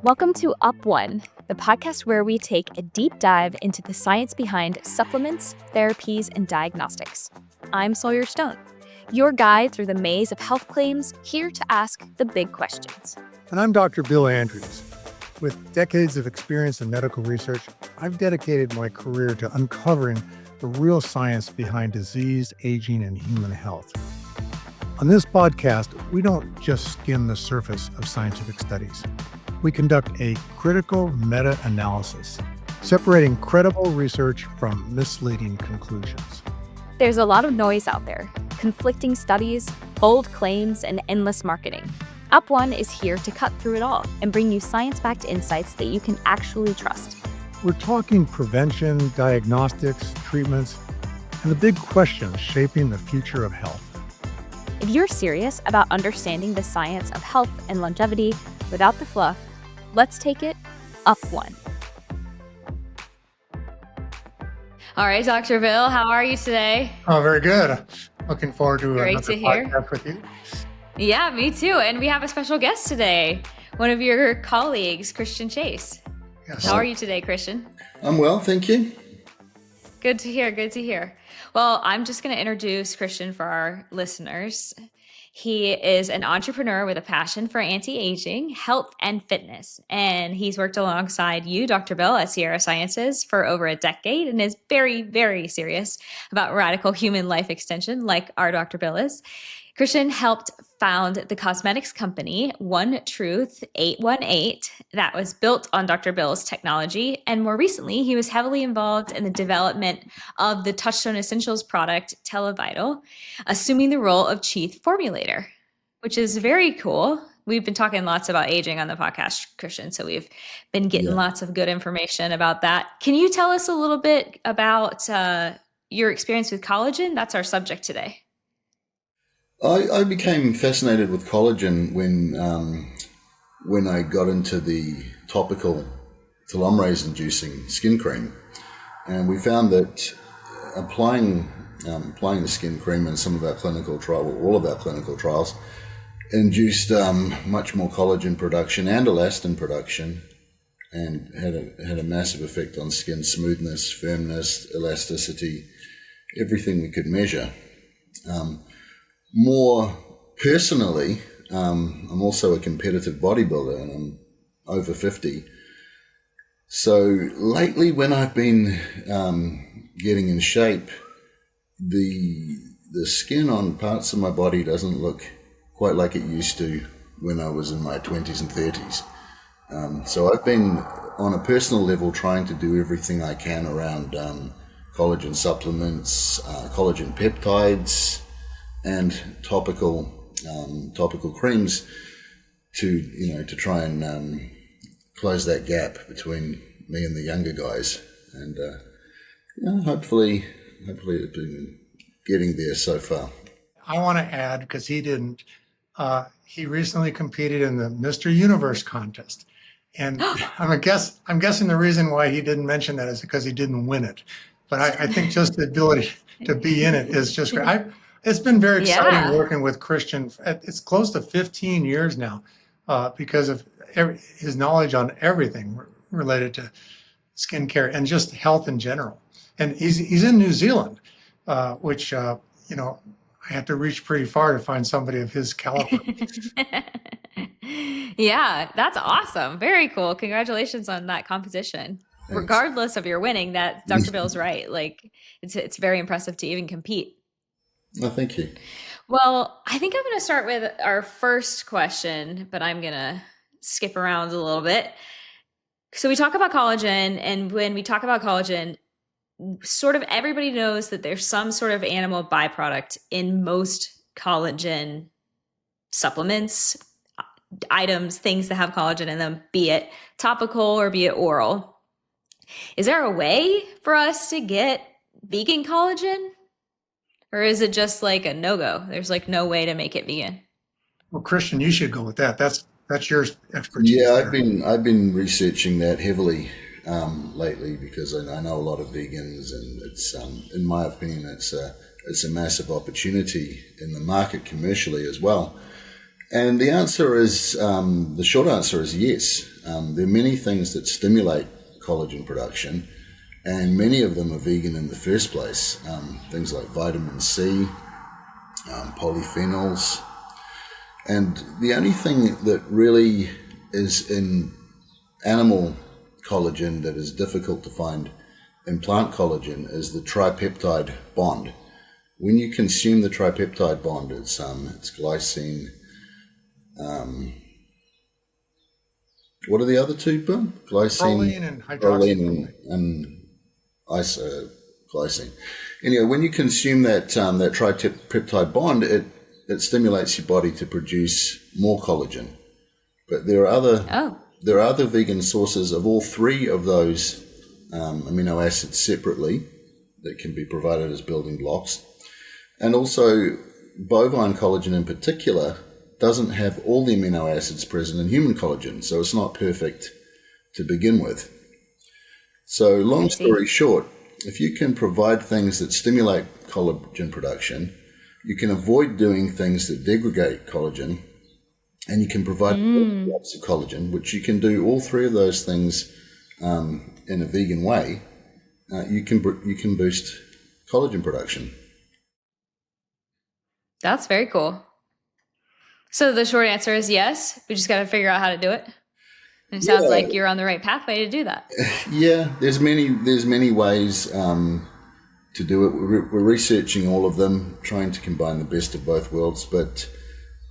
Welcome to Up One, the podcast where we take a deep dive into the science behind supplements, therapies, and diagnostics. I'm Sawyer Stone, your guide through the maze of health claims, here to ask the big questions. And I'm Dr. Bill Andrews. With decades of experience in medical research, I've dedicated my career to uncovering the real science behind disease, aging, and human health. On this podcast, we don't just skim the surface of scientific studies. We conduct a critical meta-analysis, separating credible research from misleading conclusions. There's a lot of noise out there, conflicting studies, bold claims, and endless marketing. Up One is here to cut through it all and bring you science-backed insights that you can actually trust. We're talking prevention, diagnostics, treatments, and the big questions shaping the future of health. If you're serious about understanding the science of health and longevity without the fluff, let's take it up one. All right, Dr. Bill, how are you today? Oh, very good. Looking forward to Great another to hear. podcast with you. Yeah, me too. And we have a special guest today, one of your colleagues, Christian Chase. Yes. How are you today, Christian? I'm well, thank you. Good to hear. Good to hear. Well, I'm just going to introduce Christian for our listeners. He is an entrepreneur with a passion for anti-aging, health, and fitness. And he's worked alongside you, Dr. Bill, at Sierra Sciences for over a decade and is very, very serious about radical human life extension, like our Dr. Bill is. Christian helped found the cosmetics company One Truth 818 that was built on Dr. Bill's technology. And more recently, he was heavily involved in the development of the Touchstone Essentials product, Televital, assuming the role of Chief Formulator, which is very cool. We've been talking lots about aging on the podcast, Christian, so we've been getting lots of good information about that. Can you tell us a little bit about your experience with collagen? That's our subject today. I became fascinated with collagen when I got into the topical telomerase inducing skin cream, and we found that applying the skin cream in some of our clinical trial, all of our clinical trials, induced much more collagen production and elastin production, and had a massive effect on skin smoothness, firmness, elasticity, everything we could measure. More personally, I'm also a competitive bodybuilder and I'm over 50. So lately when I've been getting in shape, the skin on parts of my body doesn't look quite like it used to when I was in my 20s and 30s. So I've been on a personal level trying to do everything I can around collagen supplements, collagen peptides, and topical creams to try and close that gap between me and the younger guys, and hopefully it's been getting there so far. I want to add, because he didn't, he recently competed in the Mr. Universe contest. And I'm guessing the reason why he didn't mention that is because he didn't win it. But I think just the ability to be in it is just great. It's been very exciting working with Christian. It's close to 15 years now because of his knowledge on everything related to skincare and just health in general. And he's in New Zealand, which, I have to reach pretty far to find somebody of his caliber. Yeah, that's awesome. Very cool. Congratulations on that competition. Thanks. Regardless of your winning, that Dr. Bill's right. Like it's very impressive to even compete. Oh, thank you. Well, I think I'm going to start with our first question, but I'm going to skip around a little bit. So we talk about collagen, and when we talk about collagen, sort of everybody knows that there's some sort of animal byproduct in most collagen supplements, items, things that have collagen in them, be it topical or be it oral. Is there a way for us to get vegan collagen? Or is it just like a no-go? There's like no way to make it vegan. Well, Christian, you should go with that. That's your expertise. Yeah, I've been researching that heavily lately because I know a lot of vegans, and it's in my opinion it's a massive opportunity in the market commercially as well. And the answer is, the short answer is yes. There are many things that stimulate collagen production, and many of them are vegan in the first place. Things like vitamin C, polyphenols. And the only thing that really is in animal collagen that is difficult to find in plant collagen is the tripeptide bond. When you consume the tripeptide bond, it's glycine. What are the other two, Bill? Proline and proline and isoglycine. Anyway, when you consume that tripeptide bond, it stimulates your body to produce more collagen. But there are other vegan sources of all three of those amino acids separately that can be provided as building blocks. And also, bovine collagen in particular doesn't have all the amino acids present in human collagen, so it's not perfect to begin with. So long story short, if you can provide things that stimulate collagen production, you can avoid doing things that degrade collagen, and you can provide lots of collagen, which you can do all three of those things in a vegan way. You can boost collagen production. That's very cool. So the short answer is yes. We just got to figure out how to do it. And it sounds like you're on the right pathway to do that. Yeah, there's many ways to do it. We're researching all of them, trying to combine the best of both worlds. But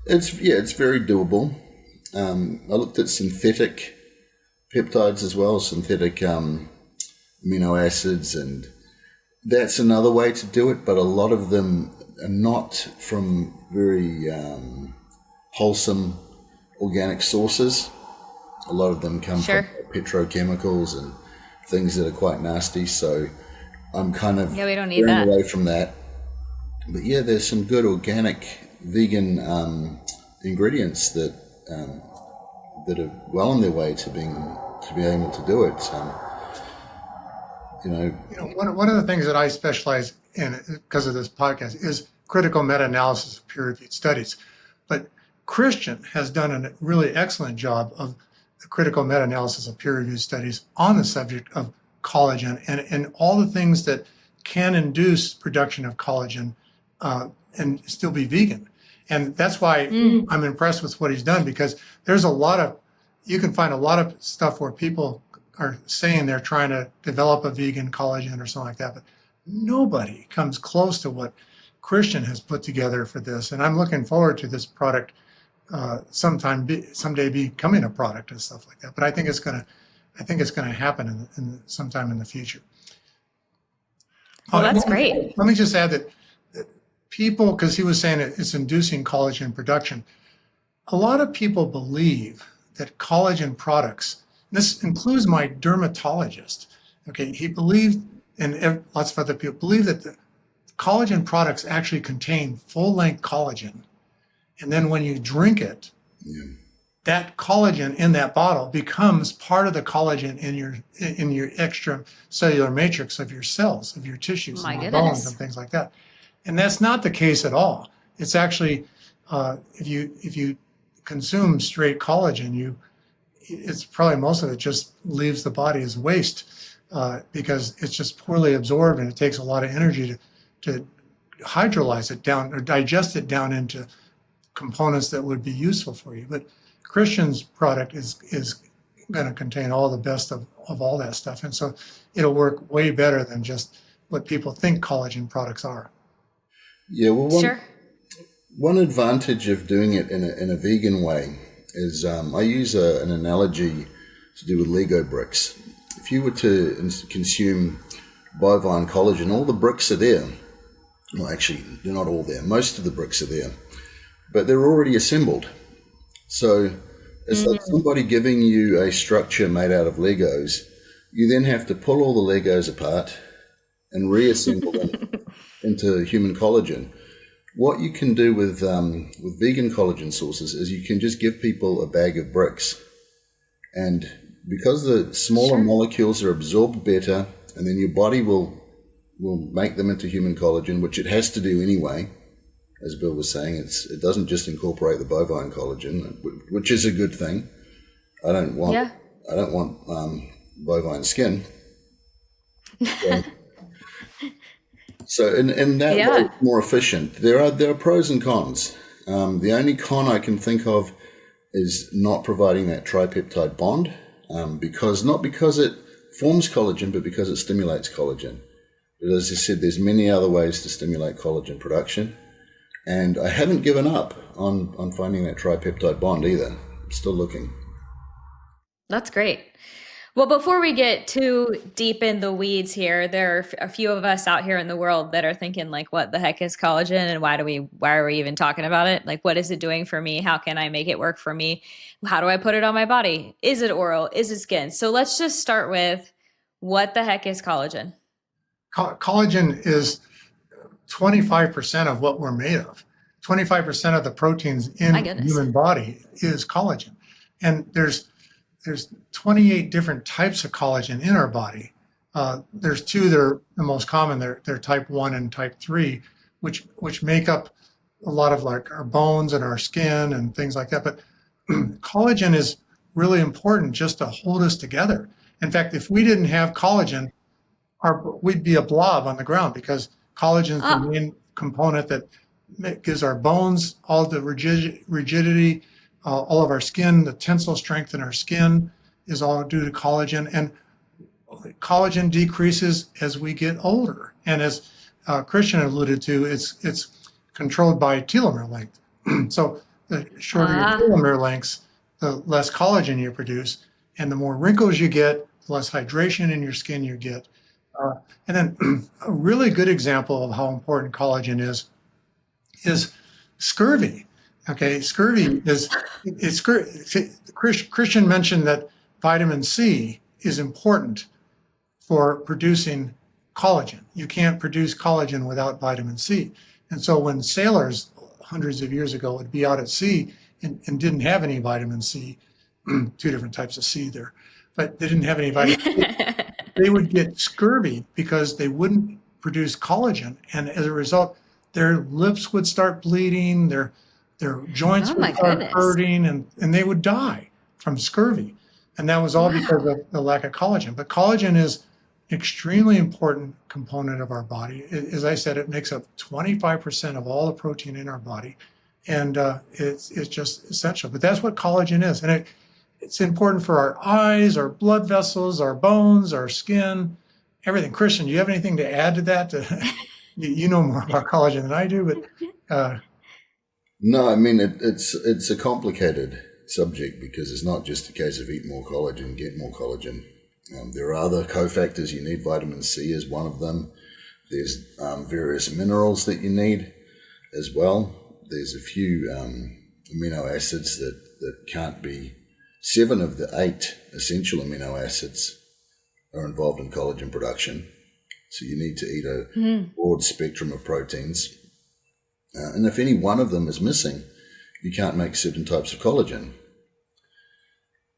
it's very doable. I looked at synthetic peptides as well, synthetic amino acids, and that's another way to do it. But a lot of them are not from very wholesome organic sources. A lot of them come from petrochemicals and things that are quite nasty. So I'm kind of we don't need that. Away from that. But yeah, there's some good organic vegan ingredients that are well on their way to being able to do it. One of the things that I specialize in because of this podcast is critical meta-analysis of peer-reviewed studies. But Christian has done a really excellent job of the critical meta-analysis of peer-reviewed studies on the subject of collagen and all the things that can induce production of collagen and still be vegan. And that's why I'm impressed with what he's done, because there's you can find a lot of stuff where people are saying they're trying to develop a vegan collagen or something like that, but nobody comes close to what Christian has put together for this. And I'm looking forward to this product someday becoming a product and stuff like that. But I think it's going to happen sometime in the future. Well, that's great. Let me just add that people, because he was saying it's inducing collagen production, a lot of people believe that collagen products, this includes my dermatologist, okay, he believed, and lots of other people believe, that the collagen products actually contain full-length collagen. And then when you drink it, that collagen in that bottle becomes part of the collagen in your extracellular matrix of your cells, of your tissues, and your bones and things like that. And that's not the case at all. It's actually, if you consume straight collagen, it's probably most of it just leaves the body as waste because it's just poorly absorbed, and it takes a lot of energy to hydrolyze it down or digest it down into components that would be useful for you. But Christian's product is going to contain all the best of all that stuff. And so it'll work way better than just what people think collagen products are. Yeah, well, one advantage of doing it in a vegan way is I use an analogy to do with Lego bricks. If you were to consume bovine collagen, all the bricks are there. Well, actually, they're not all there. Most of the bricks are there, but they're already assembled. So it's like somebody giving you a structure made out of Legos. You then have to pull all the Legos apart and reassemble them into human collagen. What you can do with vegan collagen sources is you can just give people a bag of bricks. And because the smaller molecules are absorbed better, and then your body will make them into human collagen, which it has to do anyway. as Bill was saying, it doesn't just incorporate the bovine collagen, which is a good thing. I don't want bovine skin. So in that way, it's more efficient. There are pros and cons. The only con I can think of is not providing that tripeptide bond, not because it forms collagen, but because it stimulates collagen. But as I said, there's many other ways to stimulate collagen production, and I haven't given up on finding that tripeptide bond either. I'm still looking. That's great. Well, before we get too deep in the weeds here, there are a few of us out here in the world that are thinking like, what the heck is collagen and why are we even talking about it? Like, what is it doing for me? How can I make it work for me? How do I put it on my body? Is it oral? Is it skin? So let's just start with, what the heck is collagen? Collagen is 25% of what we're made of. 25% of the proteins in the human body is collagen. And there's 28 different types of collagen in our body. There's two that are the most common. They're type 1 and type 3, which make up a lot of like our bones and our skin and things like that. But collagen is really important just to hold us together. In fact, if we didn't have collagen, we'd be a blob on the ground, because collagen is the main component that gives our bones all the rigidity, all of our skin, the tensile strength in our skin is all due to collagen. And collagen decreases as we get older. And as Christian alluded to, it's controlled by telomere length. So the shorter your telomere lengths, the less collagen you produce. And the more wrinkles you get, the less hydration in your skin you get. And then a really good example of how important collagen is scurvy. Okay, scurvy Christian mentioned that vitamin C is important for producing collagen. You can't produce collagen without vitamin C. And so when sailors hundreds of years ago would be out at sea and didn't have any vitamin C, two different types of C there, but they didn't have any vitamin C, they would get scurvy because they wouldn't produce collagen. And as a result, their lips would start bleeding, their joints would start hurting, and they would die from scurvy. And that was all because of the lack of collagen. But collagen is an extremely important component of our body. As I said, it makes up 25% of all the protein in our body. And it's just essential. But that's what collagen is. And it's important for our eyes, our blood vessels, our bones, our skin, everything. Christian, do you have anything to add to that? You know more about collagen than I do, but... No, I mean, it's a complicated subject, because it's not just a case of eat more collagen, get more collagen. There are other cofactors you need. Vitamin C is one of them. There's various minerals that you need as well. There's a few amino acids that can't be. 7 of the 8 essential amino acids are involved in collagen production. So you need to eat a broad spectrum of proteins. And if any one of them is missing, you can't make certain types of collagen.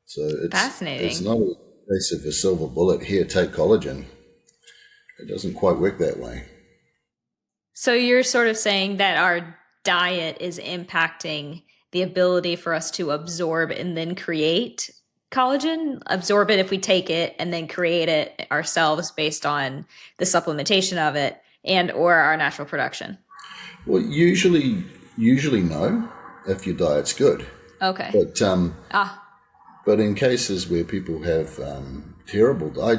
So it's fascinating. It's not a case of a silver bullet, here, take collagen. It doesn't quite work that way. So you're sort of saying that our diet is impacting the ability for us to absorb and then create collagen, absorb it if we take it, and then create it ourselves based on the supplementation of it and or our natural production? Well, usually no, if your diet's good. Okay. But in cases where people have terrible, I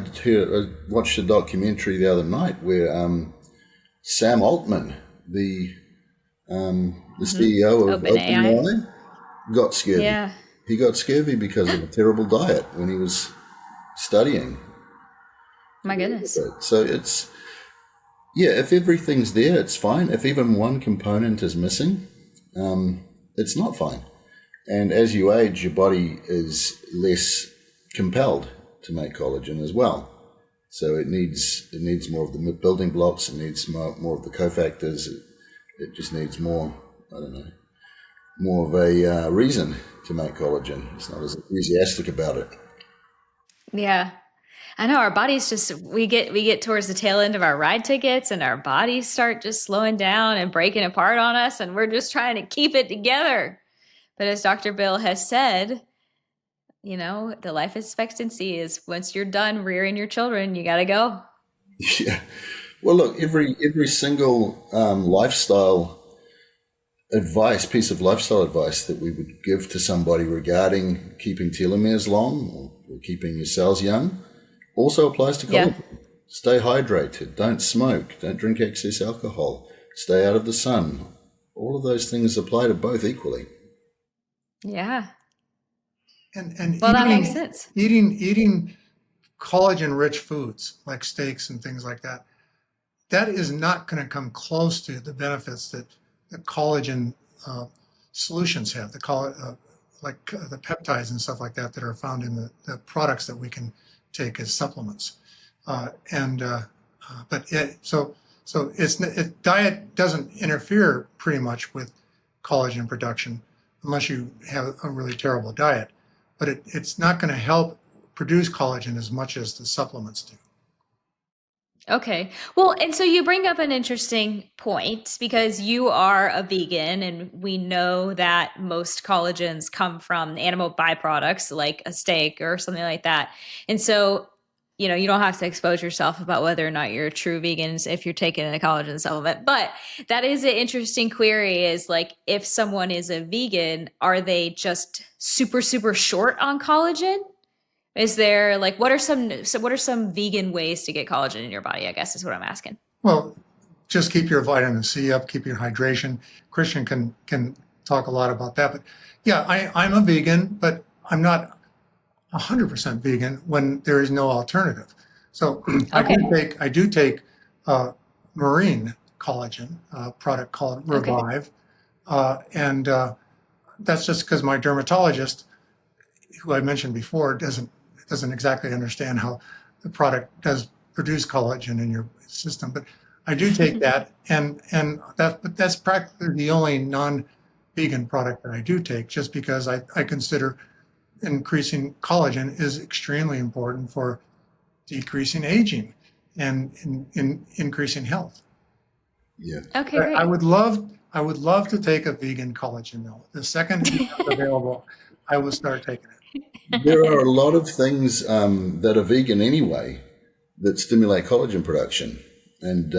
watched a documentary the other night where Sam Altman, the CEO of OpenAI, got scurvy. Yeah. He got scurvy because of a terrible diet when he was studying. My goodness. So it's, if everything's there, it's fine. If even one component is missing, it's not fine. And as you age, your body is less compelled to make collagen as well. So it needs more of the building blocks. It needs more of the cofactors. It just needs more of a reason to make collagen. It's not as enthusiastic about it. Yeah. I know our bodies we get towards the tail end of our ride tickets and our bodies start just slowing down and breaking apart on us, and we're just trying to keep it together. But as Dr. Bill has said, the life expectancy is once you're done rearing your children, you got to go. Yeah. Well, look, every single piece of lifestyle advice that we would give to somebody regarding keeping telomeres long or keeping your cells young also applies to collagen. Yeah. Stay hydrated, don't smoke, don't drink excess alcohol, stay out of the sun. All of those things apply to both equally. Yeah. And that makes sense. Eating collagen-rich foods like steaks and things like that, that is not going to come close to the benefits that the collagen solutions have. Like the peptides and stuff like that are found in the products that we can take as supplements. Diet doesn't interfere pretty much with collagen production unless you have a really terrible diet. But it's not going to help produce collagen as much as the supplements do. Okay. Well, and so you bring up an interesting point because you are a vegan and we know that most collagens come from animal byproducts like a steak or something like that. And so, you don't have to expose yourself about whether or not you're a true vegan if you're taking a collagen supplement. But that is an interesting query is like, if someone is a vegan, are they just super, super short on collagen? Is there what are some vegan ways to get collagen in your body, I guess is what I'm asking. Well, just keep your vitamin C up, keep your hydration. Christian can talk a lot about that. But yeah, I'm a vegan, but I'm not 100% vegan when there is no alternative. So okay. I do take marine collagen, a product called Revive. Okay. And that's just because my dermatologist, who I mentioned before, doesn't exactly understand how the product does produce collagen in your system. But I do take that, and that's practically the only non-vegan product that I do take, just because I consider increasing collagen is extremely important for decreasing aging and in increasing health. Yeah. Okay. Great. I would love to take a vegan collagen though. The second it's available, I will start taking it. There are a lot of things that are vegan anyway that stimulate collagen production, and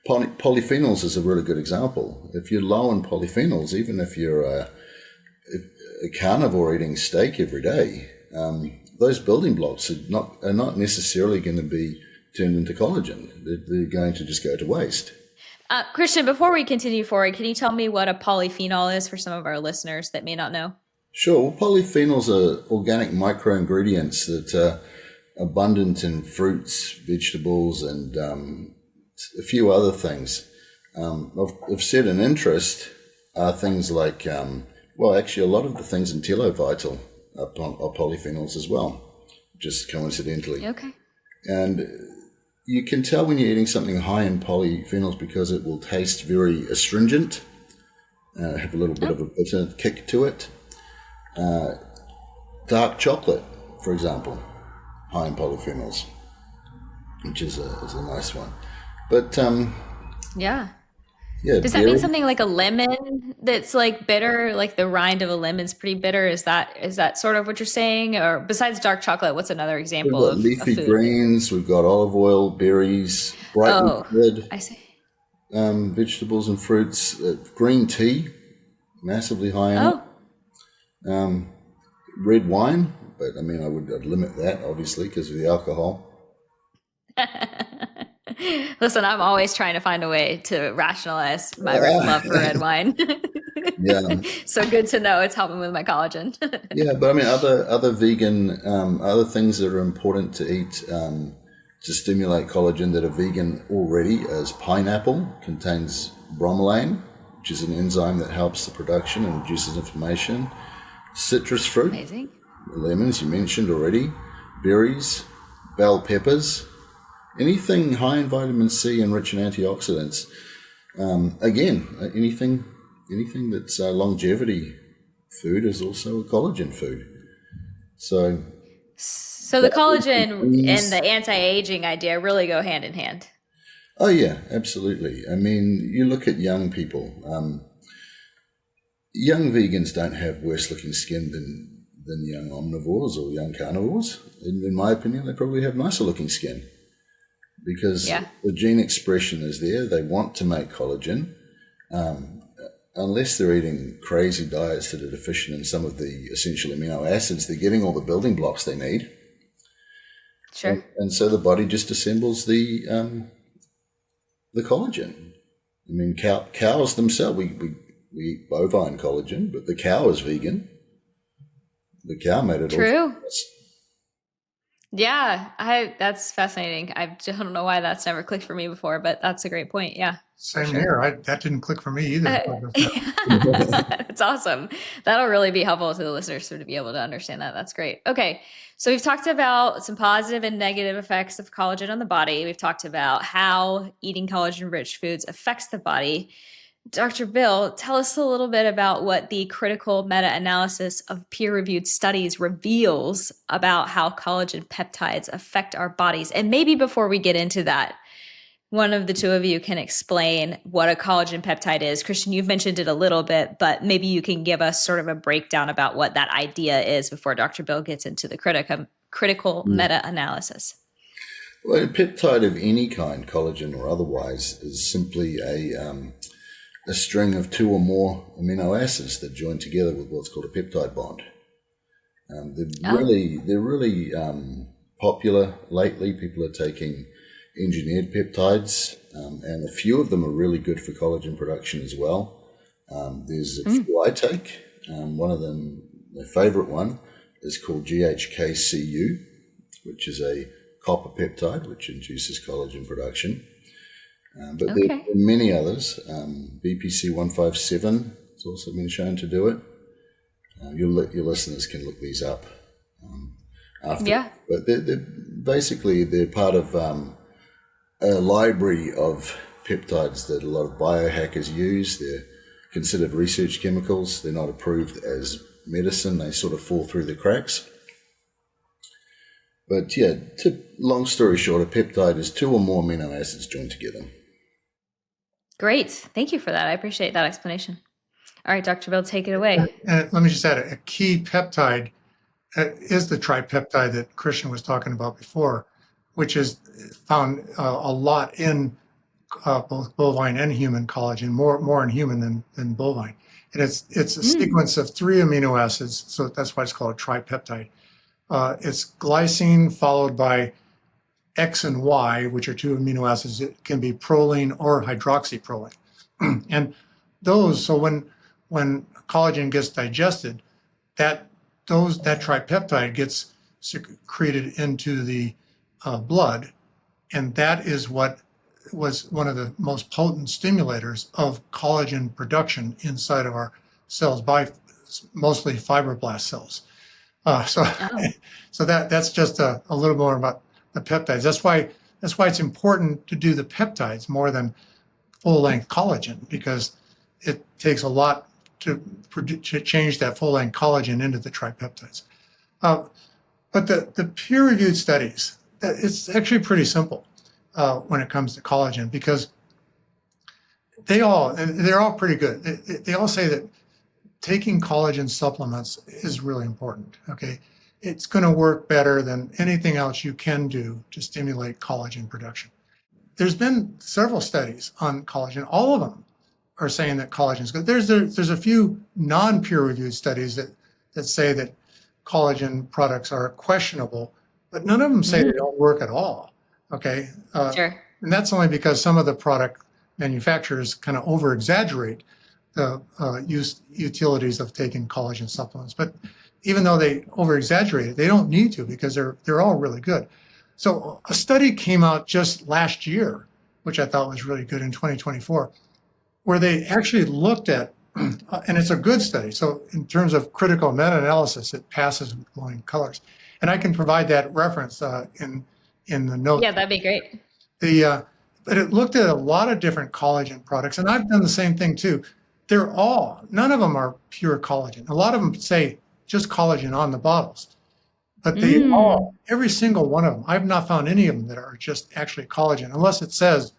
polyphenols is a really good example. If you're low in polyphenols, even if you're a carnivore eating steak every day, those building blocks are not necessarily going to be turned into collagen. They're going to just go to waste. Christian, before we continue forward, can you tell me what a polyphenol is for some of our listeners that may not know? Sure. Well, polyphenols are organic microingredients that are abundant in fruits, vegetables, and a few other things. Of certain interest are things like, actually a lot of the things in TeloVital are polyphenols as well, just coincidentally. Okay. And you can tell when you're eating something high in polyphenols because it will taste very astringent, have a little bit of a bitter kick to it. Dark chocolate, for example, high in polyphenols, which is a nice one. But yeah. Does that mean something like a lemon that's like bitter, like the rind of a lemon's pretty bitter? Is that sort of what you're saying? Or besides dark chocolate, what's another example of leafy food? greens? We've got olive oil, berries, brightly colored I see. Vegetables and fruits. Green tea, massively high in it. Red wine, but I mean, I'd limit that obviously because of the alcohol. Listen, I'm always trying to find a way to rationalize my love for red wine. Yeah. So good to know it's helping with my collagen. Yeah, but I mean, other vegan, other things that are important to eat to stimulate collagen that are vegan already is pineapple contains bromelain, which is an enzyme that helps the production and reduces inflammation. Citrus fruit, amazing. Lemons you mentioned already, berries, bell peppers. Anything high in vitamin C and rich in antioxidants. Anything that's longevity food is also a collagen food. So So the collagen and the anti-aging idea really go hand in hand. Oh yeah, absolutely. I mean, you look at young people. Young vegans don't have worse looking skin than young omnivores or young carnivores. In my opinion, they probably have nicer looking skin because the gene expression is there. They want to make collagen. Unless they're eating crazy diets that are deficient in some of the essential amino acids, they're getting all the building blocks they need. Sure. And so the body just assembles the collagen. I mean, cows themselves, we eat bovine collagen, but the cow is vegan. The cow made it True. all. Yeah, that's fascinating. I don't know why that's never clicked for me before, but that's a great point. Yeah. Same here. That didn't click for me either. It's awesome. That'll really be helpful to the listeners to be able to understand that. That's great. Okay. So we've talked about some positive and negative effects of collagen on the body. We've talked about how eating collagen-rich foods affects the body. Dr. Bill, tell us a little bit about what the critical meta-analysis of peer-reviewed studies reveals about how collagen peptides affect our bodies. And maybe before we get into that, one of the two of you can explain what a collagen peptide is. Christian, you've mentioned it a little bit, but maybe you can give us sort of a breakdown about what that idea is before Dr. Bill gets into the critical meta-analysis. Well, a peptide of any kind, collagen or otherwise, is simply a string of two or more amino acids that join together with what's called a peptide bond. They're really popular lately. People are taking engineered peptides, and a few of them are really good for collagen production as well. There's a few I take. One of them, my favorite one, is called GHKCU, which is a copper peptide, which induces collagen production. But there are many others. BPC 157 has also been shown to do it. Your listeners can look these up after. Yeah. But they're part of a library of peptides that a lot of biohackers use. They're considered research chemicals. They're not approved as medicine. They sort of fall through the cracks. But yeah, long story short, a peptide is two or more amino acids joined together. Great. Thank you for that. I appreciate that explanation. All right, Dr. Bill, take it away. And let me just add, a key peptide is the tripeptide that Christian was talking about before, which is found a lot in both bovine and human collagen, more in human than bovine. And it's a sequence of 3 amino acids, so that's why it's called a tripeptide. It's glycine followed by X and Y, which are 2 amino acids. It can be proline or hydroxyproline. And those, so when collagen gets digested, that tripeptide gets secreted into the blood, and that is what was one of the most potent stimulators of collagen production inside of our cells by mostly fibroblast cells. So that's just a little more about the peptides. That's why it's important to do the peptides more than full-length collagen, because it takes a lot to change that full-length collagen into the tripeptides. But the peer-reviewed studies, it's actually pretty simple when it comes to collagen, because they're all pretty good. They all say that taking collagen supplements is really important. Okay, it's going to work better than anything else you can do to stimulate collagen production. There's been several studies on collagen. All of them are saying that collagen is good. There's a few non-peer-reviewed studies that say that collagen products are questionable, but none of them say they don't work at all. Okay, Sure. And that's only because some of the product manufacturers kind of over-exaggerate the utilities of taking collagen supplements. But even though they over-exaggerate it, they don't need to, because they're all really good. So a study came out just last year, which I thought was really good, in 2024, where they actually looked at, and it's a good study. So in terms of critical meta-analysis, it passes with flying colors. And I can provide that reference in the notes. Yeah, that'd be great. But it looked at a lot of different collagen products, and I've done the same thing too. None of them are pure collagen. A lot of them say just collagen on the bottles. But they Mm, all, every single one of them, I've not found any of them that are just actually collagen, unless it says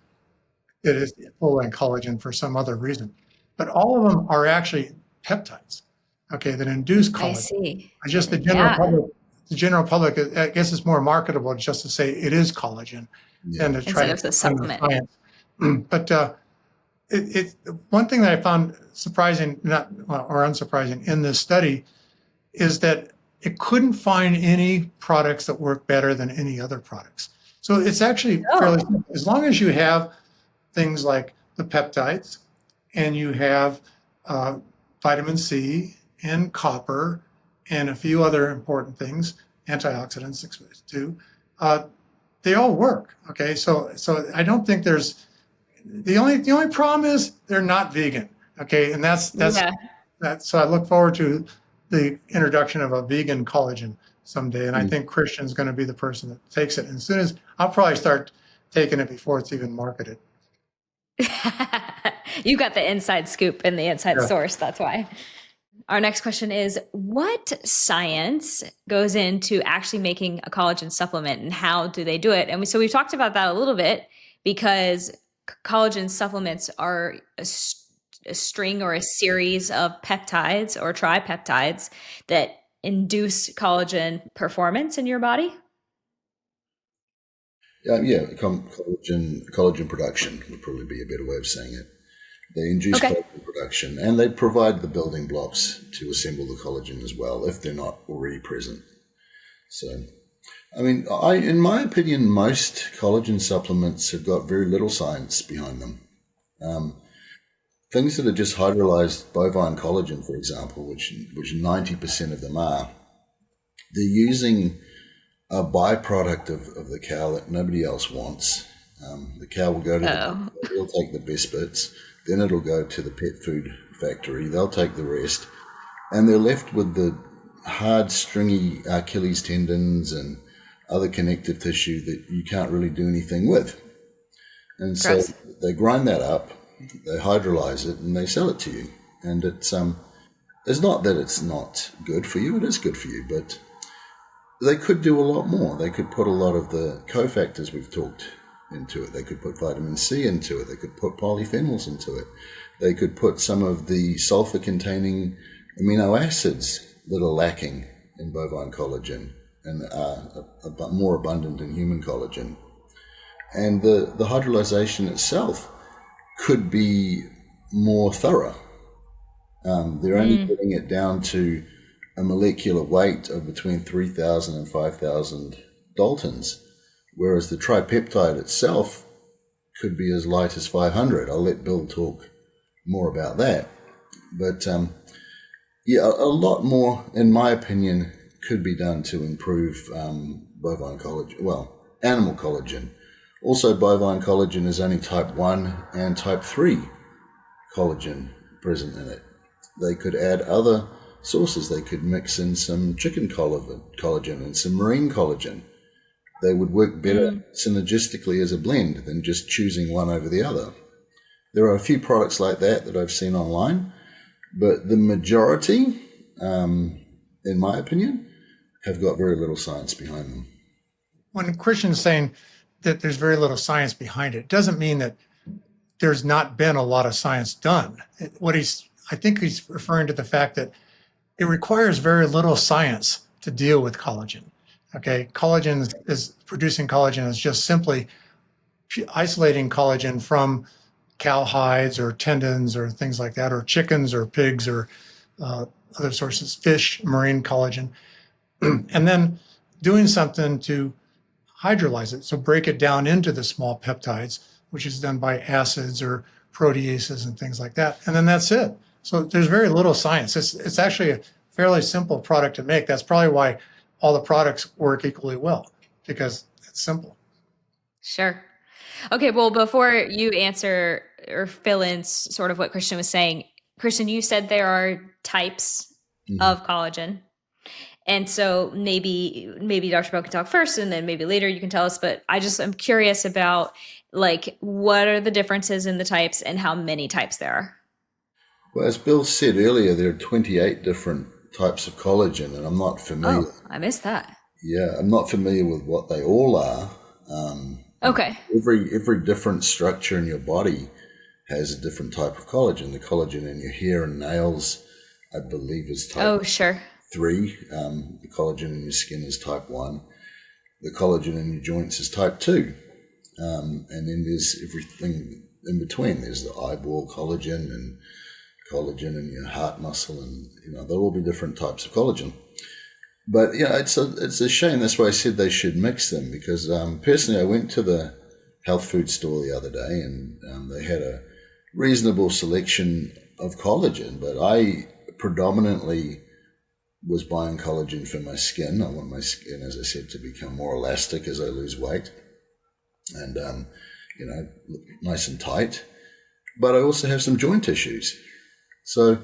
it is full-length collagen for some other reason. But all of them are actually peptides, okay, that induce I collagen. see. It's just Yeah. the general public, I guess it's more marketable just to say it is collagen Yeah. than to try Instead to of the explain the supplement. science. But one thing that I found surprising, not well, or unsurprising in this study is that it couldn't find any products that work better than any other products. So it's actually fairly Oh, simple. As long as you have things like the peptides and you have uh, vitamin C and copper and a few other important things, antioxidants too, uh, they all work. Okay, so I don't think there's the only problem is they're not vegan. Okay, and that's yeah. that. So I look forward to the introduction of a vegan collagen someday, and I Mm. think Christian's going to be the person that takes it. And as soon as I'll probably start taking it before it's even marketed. You got the inside scoop and the inside Yeah. source. That's why. Our next question is, what science goes into actually making a collagen supplement and how do they do it? And so we've talked about that a little bit because collagen supplements are a string or a series of peptides or tripeptides that induce collagen performance in your body. Collagen production would probably be a better way of saying it. They induce Okay. collagen production, and they provide the building blocks to assemble the collagen as well, if they're not already present. So, I mean, in my opinion, most collagen supplements have got very little science behind them. Things that are just hydrolyzed bovine collagen, for example, which 90% of them are, they're using a byproduct of the cow that nobody else wants. The cow will go to Oh, it'll take the best bits, then it'll go to the pet food factory, they'll take the rest, and they're left with the hard, stringy Achilles tendons and other connective tissue that you can't really do anything with. And so gross. they grind that up, they hydrolyze it, and they sell it to you. And it's not that it's not good for you; it is good for you, but they could do a lot more. They could put a lot of the cofactors we've talked into it. They could put vitamin C into it. They could put polyphenols into it. They could put some of the sulfur-containing amino acids that are lacking in bovine collagen and are more abundant in human collagen. And the hydrolyzation itself could be more thorough. They're only getting it down to a molecular weight of between 3,000 and 5,000 daltons, whereas the tripeptide itself could be as light as 500. I'll let Bill talk more about that. But a lot more, in my opinion, could be done to improve bovine collagen, well, animal collagen. Also, bovine collagen is only type 1 and type 3 collagen present in it. They could add other sources. They could mix in some chicken collagen and some marine collagen. They would work better synergistically as a blend than just choosing one over the other. There are a few products like that I've seen online, but the majority, in my opinion, have got very little science behind them. When Christian's saying that there's very little science behind it, it doesn't mean that there's not been a lot of science done. I think he's referring to the fact that it requires very little science to deal with collagen. Okay, producing collagen is just simply isolating collagen from cow hides or tendons or things like that, or chickens or pigs or other sources, fish, marine collagen, and then doing something to hydrolyze it. So break it down into the small peptides, which is done by acids or proteases and things like that. And then that's it. So there's very little science. It's actually a fairly simple product to make. That's probably why all the products work equally well, because it's simple. Sure. Okay, well, before you answer or fill in sort of what Christian was saying, Christian, you said there are types of collagen. And so maybe Dr. Bell can talk first and then maybe later you can tell us, but I'm curious about like what are the differences in the types and how many types there are. Well, as Bill said earlier, there are 28 different types of collagen, and I'm not familiar. Oh, I missed that. Yeah, I'm not familiar with what they all are. Okay. Every different structure in your body has a different type of collagen. The collagen in your hair and nails, I believe, is type Oh, sure. 3. The collagen in your skin is type 1. The collagen in your joints is type 2. And then there's everything in between. There's the eyeball collagen and collagen in your heart muscle, and there'll all be different types of collagen. But it's a shame. That's why I said they should mix them, because personally, I went to the health food store the other day, and they had a reasonable selection of collagen. But I predominantly was buying collagen for my skin. I want my skin, as I said, to become more elastic as I lose weight, and look nice and tight. But I also have some joint issues. So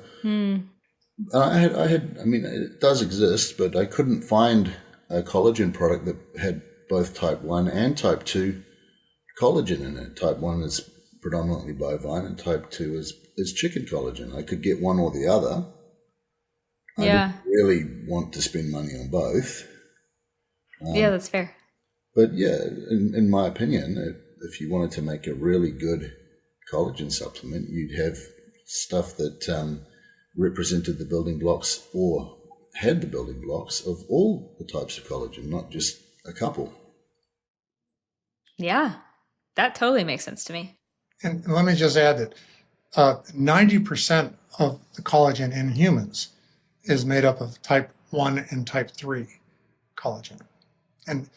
I mean, it does exist, but I couldn't find a collagen product that had both type 1 and type 2 collagen in it. Type 1 is predominantly bovine, and type 2 is chicken collagen. I could get one or the other. I don't really want to spend money on both. Yeah, that's fair. But yeah, in my opinion, if you wanted to make a really good collagen supplement, you'd have stuff that represented the building blocks, or had the building blocks of all the types of collagen, not just a couple. Yeah, that totally makes sense to me. And let me just add that 90% of the collagen in humans is made up of type 1 and type 3 collagen. And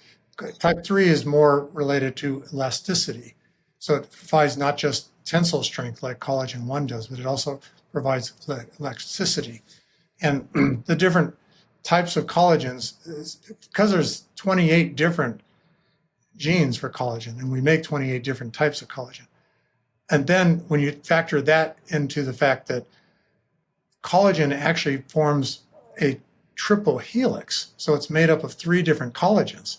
type 3 is more related to elasticity. So it provides not just tensile strength like collagen 1 does, but it also provides elasticity. And the different types of collagens, because there's 28 different genes for collagen, and we make 28 different types of collagen. And then when you factor that into the fact that collagen actually forms a triple helix, so it's made up of 3 different collagens.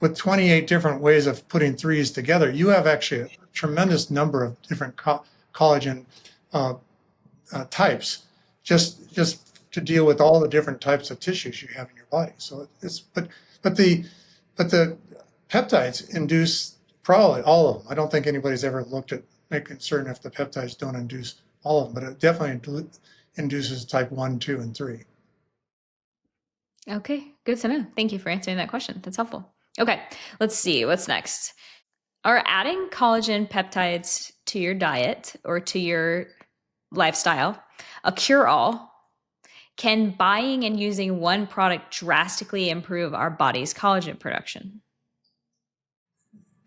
With 28 different ways of putting 3s together, you have actually a tremendous number of different collagen types, just to deal with all the different types of tissues you have in your body. So but the peptides induce probably all of them. I don't think anybody's ever looked at making certain if the peptides don't induce all of them, but it definitely induces type 1, 2, and 3. Okay, good to know. Thank you for answering that question. That's helpful. Okay, let's see. What's next? Are adding collagen peptides to your diet or to your lifestyle a cure-all? Can buying and using one product drastically improve our body's collagen production?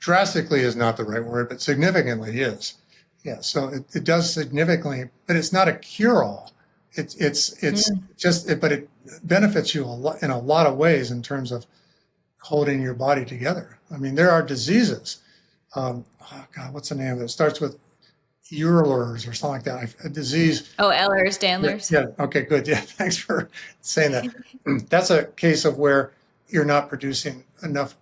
Drastically is not the right word, but significantly is. Yeah, so it does significantly, but it's not a cure-all. It's just, but it benefits you a lot in a lot of ways in terms of holding your body together. I mean, there are diseases. Oh God, what's the name of it? It starts with Euler's or something like that. A disease. Oh, Ehlers-Danlos. Yeah. Okay. Good. Yeah. Thanks for saying that. That's a case of where you're not producing enough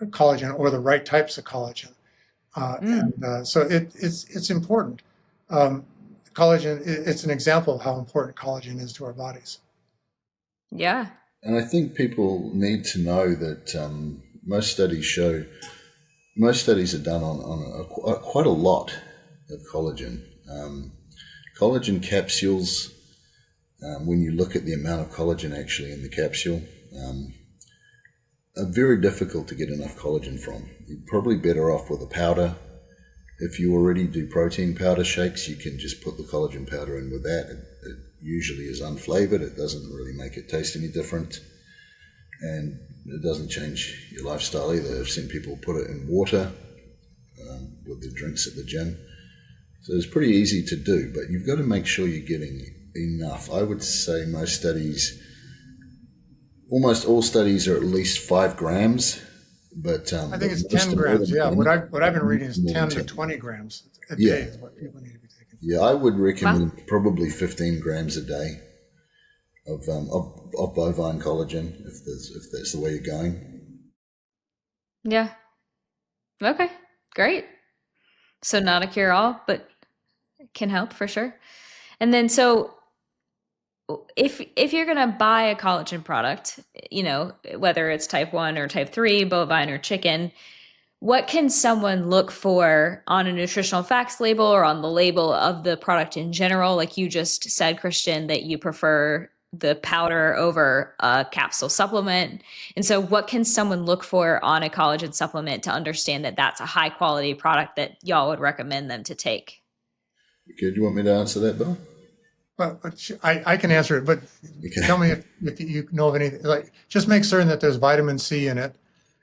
collagen or the right types of collagen, so it's important. Collagen. It's an example of how important collagen is to our bodies. Yeah. And I think people need to know that most studies are done on quite a lot of collagen. Collagen capsules, when you look at the amount of collagen actually in the capsule, are very difficult to get enough collagen from. You're probably better off with a powder. If you already do protein powder shakes, you can just put the collagen powder in with that. It usually is unflavored. It doesn't really make it taste any different. And it doesn't change your lifestyle either. I've seen people put it in water with the drinks at the gym. So it's pretty easy to do, but you've got to make sure you're getting enough. I would say almost all studies are at least 5 grams. But I think it's 10 grams. Yeah, what I've been reading is 10 to 20 grams a day is what people need to be taking. Yeah, I would recommend probably 15 grams a day of bovine collagen if that's the way you're going. Yeah. Okay, great. So not a cure-all, but can help for sure. And then so if you're going to buy a collagen product, whether it's type 1 or type 3, bovine or chicken, what can someone look for on a nutritional facts label or on the label of the product in general? Like you just said, Christian, that you prefer the powder over a capsule supplement. And so what can someone look for on a collagen supplement to understand that that's a high quality product that y'all would recommend them to take? Okay, do you want me to answer that, Bill? Well, I can answer it, but tell me if you know of anything. Like, just make certain that there's vitamin C in it.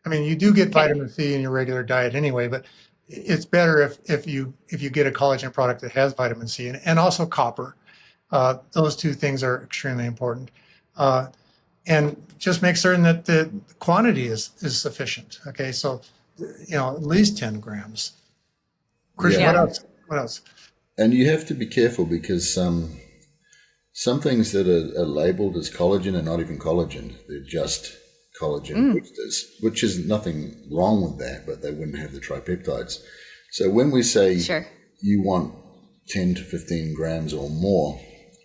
I mean, you do get vitamin C in your regular diet anyway, but it's better if you get a collagen product that has vitamin C and also copper. Those two things are extremely important. And just make certain that the quantity is sufficient. Okay, so at least 10 grams. Christian, Yeah. what else? What else? And you have to be careful because some things that are labeled as collagen are not even collagen. They're just collagen boosters, which is nothing wrong with that, but they wouldn't have the tripeptides. So when we say Sure. you want 10 to 15 grams or more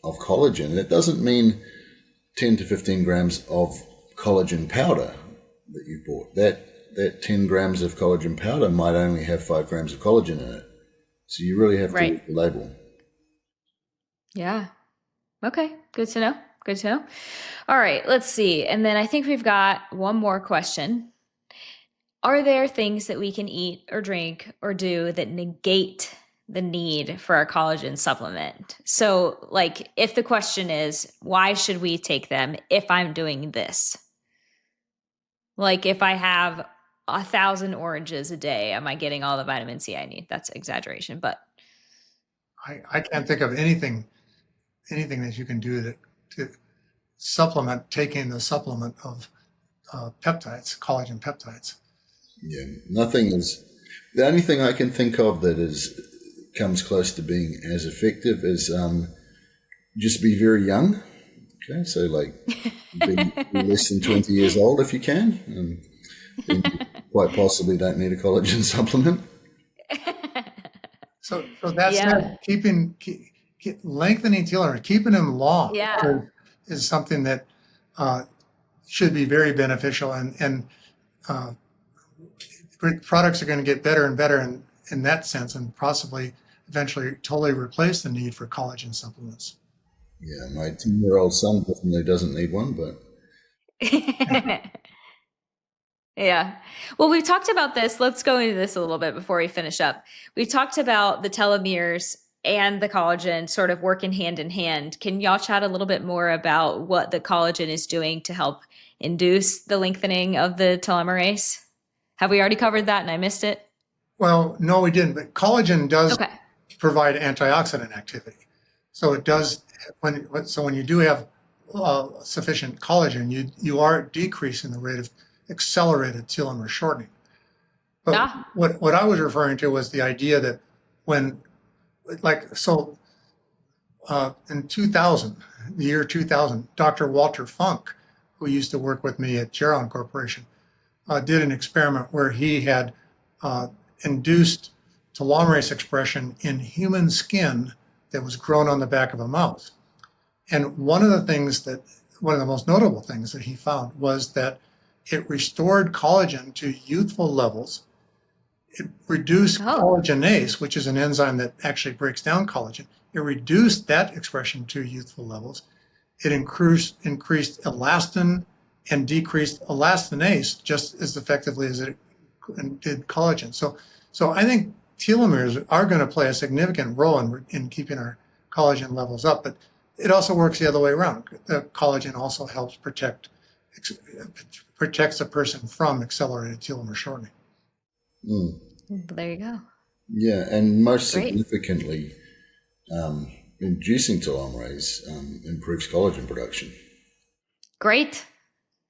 of collagen, it doesn't mean 10 to 15 grams of collagen powder that you bought. That 10 grams of collagen powder might only have 5 grams of collagen in it. So you really have to read the label. Yeah. Okay. Good to know. Good to know. All right. Let's see. And then I think we've got one more question. Are there things that we can eat or drink or do that negate the need for a collagen supplement? So, like, if the question is, why should we take them if I'm doing this? Like, if I have 1,000 oranges a day, am I getting all the vitamin C I need? That's exaggeration, but I can't think of anything that you can do to supplement taking the supplement of peptides, collagen peptides. Yeah, nothing is. The only thing I can think of that comes close to being as effective is just be very young. Okay, so like be less than 20 years old if you can. Then you quite possibly don't need a collagen supplement. So that's lengthening telomere, keeping them long is something that should be very beneficial, and products are going to get better and better in that sense, and possibly eventually totally replace the need for collagen supplements. Yeah, my 10-year-old son definitely doesn't need one, but yeah. Well, we've talked about this. Let's go into this a little bit before we finish up. We talked about the telomeres and the collagen sort of working hand in hand. Can y'all chat a little bit more about what the collagen is doing to help induce the lengthening of the telomerase? Have we already covered that and I missed it? Well, no, we didn't, but collagen does provide antioxidant activity. So it does, when you do have sufficient collagen, you are decreasing the rate of accelerated telomere shortening. But what I was referring to was the idea that in 2000, the year 2000, Dr. Walter Funk, who used to work with me at Geron Corporation, did an experiment where he had induced telomerase expression in human skin that was grown on the back of a mouse. And one of the most notable things that he found was that it restored collagen to youthful levels. It reduced collagenase, which is an enzyme that actually breaks down collagen. It reduced that expression to youthful levels. It increased elastin and decreased elastinase just as effectively as it did collagen. So I think telomeres are going to play a significant role in keeping our collagen levels up, but it also works the other way around. The collagen also helps protects a person from accelerated telomere shortening. There you go. Yeah, and most significantly, inducing telomerase improves collagen production. Great.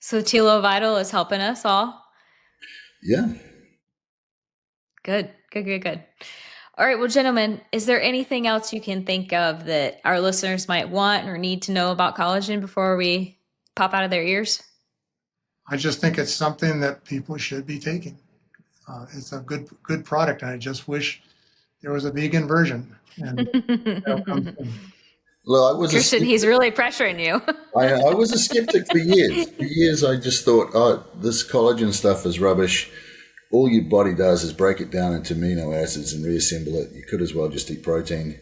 So Telo Vital is helping us all. Yeah. Good. All right. Well, gentlemen, is there anything else you can think of that our listeners might want or need to know about collagen before we pop out of their ears? I just think it's something that people should be taking. It's a good product, and I just wish there was a vegan version. And that'll come soon. Well, I was Christian, he's really pressuring you. I was a skeptic for years. For years, I just thought, oh, this collagen stuff is rubbish. All your body does is break it down into amino acids and reassemble it. You could as well just eat protein.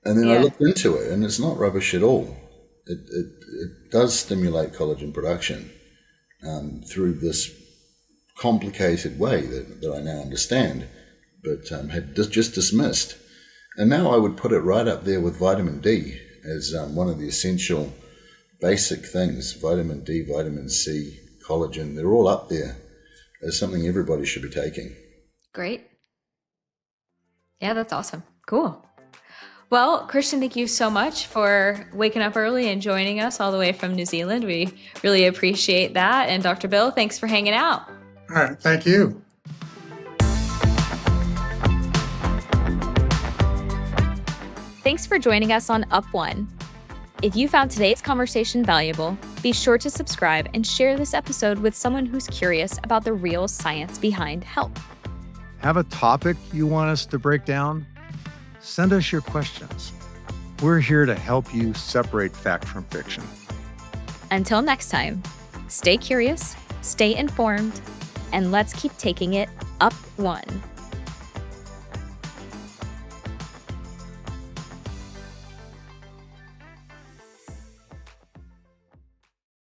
And then I looked into it, and it's not rubbish at all. It does stimulate collagen production through this complicated way that I now understand, but had just dismissed. And now I would put it right up there with vitamin D as one of the essential basic things. Vitamin D, vitamin C, collagen, they're all up there as something everybody should be taking. Great. Yeah, that's awesome. Cool. Well, Christian, thank you so much for waking up early and joining us all the way from New Zealand. We really appreciate that. And Dr. Bill, thanks for hanging out. All right. Thank you. Thanks for joining us on Up One. If you found today's conversation valuable, be sure to subscribe and share this episode with someone who's curious about the real science behind health. Have a topic you want us to break down? Send us your questions. We're here to help you separate fact from fiction. Until next time, stay curious, stay informed, and let's keep taking it up one.